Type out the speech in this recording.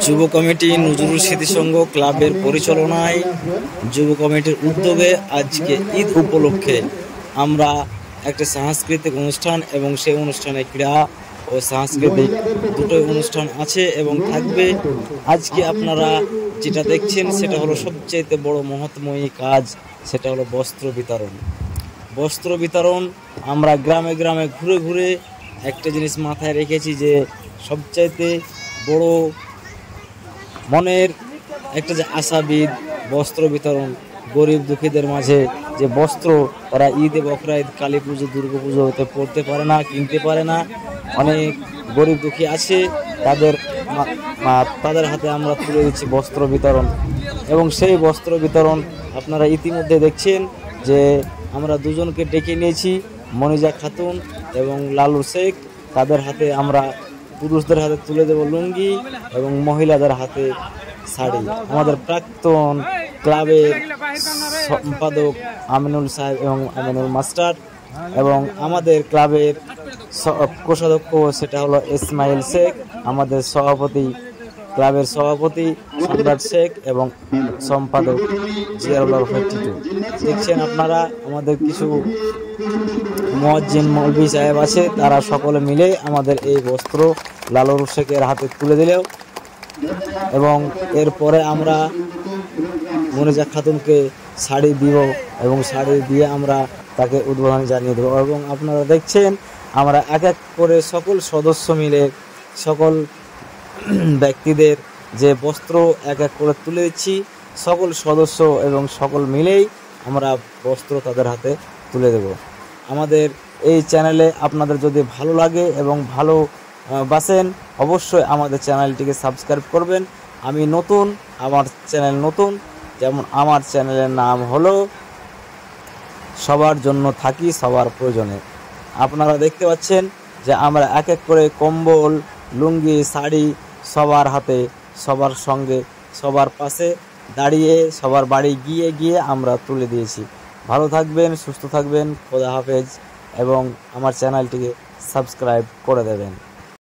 যুব কমিটি নজরুল স্মৃতিসংঘ ক্লাবের পরিচালনায় যুব কমিটির উদ্যোগে আজকে ঈদ উপলক্ষে আমরা একটা সাংস্কৃতিক অনুষ্ঠান এবং সেই অনুষ্ঠানে ক্রীড়া ও সাংস্কৃতিক দুটোই অনুষ্ঠান আছে এবং থাকবে। আজকে আপনারা যেটা দেখছেন সেটা হলো সবচেয়ে বড় মহৎময়ী কাজ, সেটা হলো বস্ত্র বিতরণ। আমরা গ্রামে গ্রামে ঘুরে ঘুরে একটা জিনিস মাথায় রেখেছি যে সবচাইতে বড় মনের একটা যে আশাবিদ বস্ত্র বিতরণ, গরিব দুঃখীদের মাঝে যে বস্ত্র তারা ঈদে বকরা ঈদ, কালী পুজো, দুর্গা পুজোতে পড়তে পারে না, কিনতে পারে না, অনেক গরিব দুঃখী আছে, তাদের হাতে আমরা তুলে দিচ্ছি বস্ত্র বিতরণ। এবং সেই বস্ত্র বিতরণ আপনারা ইতিমধ্যে দেখছেন যে আমরা দুজনকে ডেকে নিয়েছি, মনিজা খাতুন এবং লালু শেখ। তাদের হাতে আমরা পুরুষদের হাতে তুলে দেব লুঙ্গি এবং মহিলাদের হাতে শাড়ি। আমাদের প্রাক্তন ক্লাবের সম্পাদক আমিনুল সাহেব এবং আমিনুল মাস্টার এবং আমাদের ক্লাবের কোষাধ্যক্ষ সেটা হলো ইসমাইল শেখ, আমাদের ক্লাবের সভাপতি সম্রাট শেখ এবং সম্পাদক জিয়ারুল্লাহ ফেটিটু। দেখছেন আপনারা আমাদের কিছু মুয়াজ্জিন মৌলভী সাহেব আছে, তারা সকলে মিলে আমাদের এই বস্ত্র লালু শেখের হাতে তুলে দিলেও এবং এরপরে আমরা মনিজা খাতুনকে শাড়ি দিব এবং শাড়ি দিয়ে আমরা তাকে উদ্বোধন জানিয়ে দেব। এবং আপনারা দেখছেন আমরা এক এক করে সকল সদস্য মিলে সকল ব্যক্তিদের যে বস্ত্র এক এক করে তুলে দিচ্ছি, সকল সদস্য এবং সকল মিলেই আমরা বস্ত্র তাদের হাতে তুলে দেব। আমাদের এই চ্যানেলে আপনাদের যদি ভালো লাগে এবং ভালো বাসেন অবশ্যই আমাদের চ্যানেলটিকে সাবস্ক্রাইব করবেন। আমি নতুন, আমার চ্যানেল নতুন, যেমন আমার চ্যানেলের নাম হলো সবার জন্য থাকি সবার প্রয়োজনে। আপনারা দেখতে পাচ্ছেন যে আমরা এক এক করে কম্বল, লুঙ্গি, শাড়ি সবার হাতে, সবার সঙ্গে, সবার পাশে দাঁড়িয়ে সবার বাড়ি গিয়ে আমরা তুলে দিয়েছি। ভালো থাকবেন, সুস্থ থাকবেন, খোদা হাফেজ এবং আমার চ্যানেলটিকে সাবস্ক্রাইব করে দেবেন।